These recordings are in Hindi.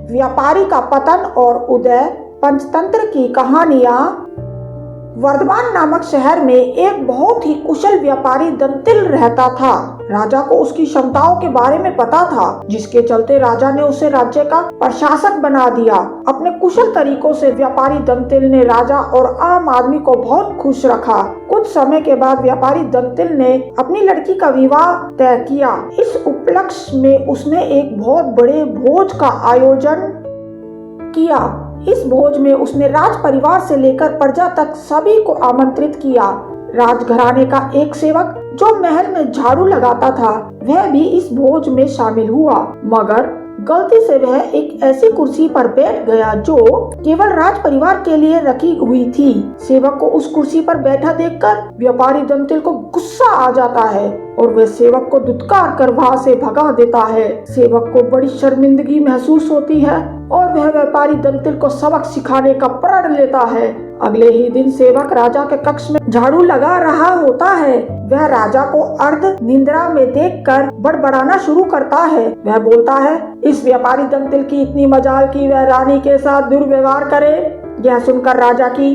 व्यापारी का पतन और उदय, पंचतंत्र की कहानियां। वर्धमान नामक शहर में एक बहुत ही कुशल व्यापारी दंतिल रहता था। राजा को उसकी क्षमताओं के बारे में पता था, जिसके चलते राजा ने उसे राज्य का प्रशासक बना दिया। अपने कुशल तरीकों से व्यापारी दंतिल ने राजा और आम आदमी को बहुत खुश रखा। कुछ समय के बाद व्यापारी दंतिल ने अपनी लड़की का विवाह तय किया। इस उपलक्ष्य में उसने एक बहुत बड़े भोज का आयोजन किया। इस भोज में उसने राज परिवार से लेकर प्रजा तक सभी को आमंत्रित किया। राजघराने का एक सेवक जो महल में झाड़ू लगाता था, वह भी इस भोज में शामिल हुआ, मगर गलती से वह एक ऐसी कुर्सी पर बैठ गया जो केवल राज परिवार के लिए रखी हुई थी। सेवक को उस कुर्सी पर बैठा देखकर व्यापारी दंतिल को गुस्सा आ जाता है और वह सेवक को धुतकार कर वहां से भगा देता है। सेवक को बड़ी शर्मिंदगी महसूस होती है और वह व्यापारी दंतिल को सबक सिखाने का प्रण लेता है। अगले ही दिन सेवक राजा के कक्ष में झाड़ू लगा रहा होता है। वह राजा को अर्ध निंद्रा में देखकर बड़बड़ाना शुरू करता है। वह बोलता है, इस व्यापारी दंतिल की इतनी मजाल कि वह रानी के साथ दुर्व्यवहार करे। यह सुनकर राजा की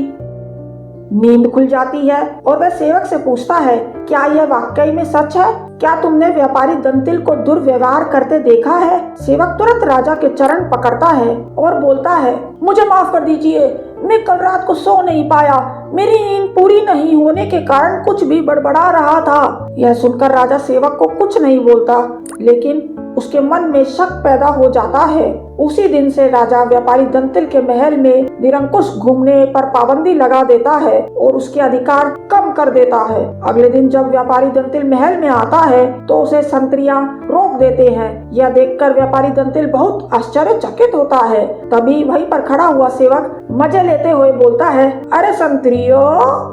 नींद खुल जाती है और वह सेवक से पूछता है, क्या यह वाकई में सच है? क्या तुमने व्यापारी दंतिल को दुर्व्यवहार करते देखा है? सेवक तुरंत राजा के चरण पकड़ता है और बोलता है, मुझे माफ कर दीजिए, मैं कल रात को सो नहीं पाया। मेरी नींद पूरी नहीं होने के कारण कुछ भी बड़बड़ा रहा था। यह सुनकर राजा सेवक को कुछ नहीं बोलता, लेकिन उसके मन में शक पैदा हो जाता है। उसी दिन से राजा व्यापारी दंतिल के महल में निरंकुश घूमने पर पाबंदी लगा देता है और उसके अधिकार कम कर देता है। अगले दिन जब व्यापारी दंतिल महल में आता है तो उसे संतरियां रोक देते हैं। यह देखकर व्यापारी दंतिल बहुत आश्चर्यचकित होता है। तभी वहीं पर खड़ा हुआ सेवक मजे लेते हुए बोलता है, अरे संतरियों,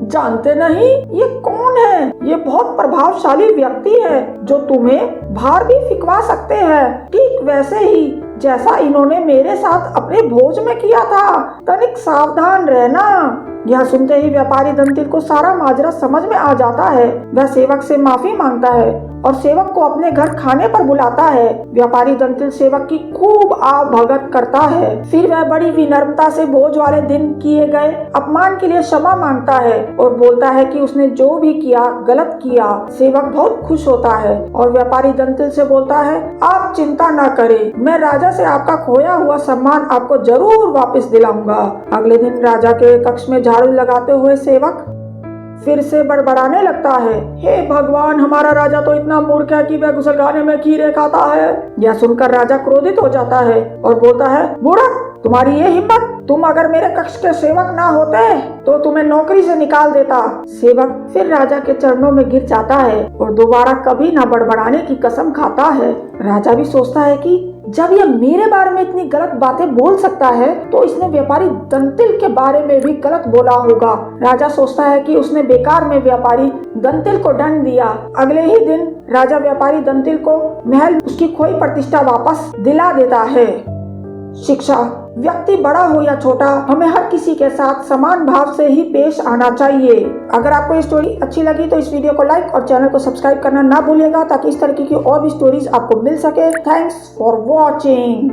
जानते नहीं ये कौन है? ये बहुत प्रभावशाली व्यक्ति है जो तुम्हें बाहर भी फिकवा सकते हैं, ठीक वैसे ही जैसा इन्होंने मेरे साथ अपने भोज में किया था। तनिक सावधान रहना। यह सुनते ही व्यापारी दंतिल को सारा माजरा समझ में आ जाता है। वह सेवक से माफी मांगता है और सेवक को अपने घर खाने पर बुलाता है। व्यापारी दंतिल सेवक की खूब आवभगत करता है। फिर वह बड़ी विनम्रता से भोज वाले दिन किए गए अपमान के लिए क्षमा मांगता है और बोलता है कि उसने जो भी किया गलत किया। सेवक बहुत खुश होता है और व्यापारी दंतिल से बोलता है, आप चिंता न करें, मैं राजा से आपका खोया हुआ सम्मान आपको जरूर वापस दिलाऊंगा। अगले दिन राजा के कक्ष में झाड़ू लगाते हुए सेवक फिर से बड़बड़ाने लगता है, हे भगवान, हमारा राजा तो इतना मूर्ख है कि वह गुसलखाने में खीरे खाता है। यह सुनकर राजा क्रोधित हो जाता है और बोलता है, बूढ़ा, तुम्हारी ये हिम्मत! तुम अगर मेरे कक्ष के सेवक ना होते तो तुम्हें नौकरी से निकाल देता। सेवक फिर राजा के चरणों में गिर जाता है और दोबारा कभी ना बड़बड़ाने की कसम खाता है। राजा भी सोचता है कि जब यह मेरे बारे में इतनी गलत बातें बोल सकता है तो इसने व्यापारी दंतिल के बारे में भी गलत बोला होगा। राजा सोचता है कि उसने बेकार में व्यापारी दंतिल को दंड दिया। अगले ही दिन राजा व्यापारी दंतिल को महल उसकी खोई प्रतिष्ठा वापस दिला देता है। शिक्षा, व्यक्ति बड़ा हो या छोटा, हमें हर किसी के साथ समान भाव से ही पेश आना चाहिए। अगर आपको ये स्टोरी अच्छी लगी तो इस वीडियो को लाइक और चैनल को सब्सक्राइब करना ना भूलिएगा ताकि इस तरीके की और भी स्टोरीज आपको मिल सके। Thanks for watching.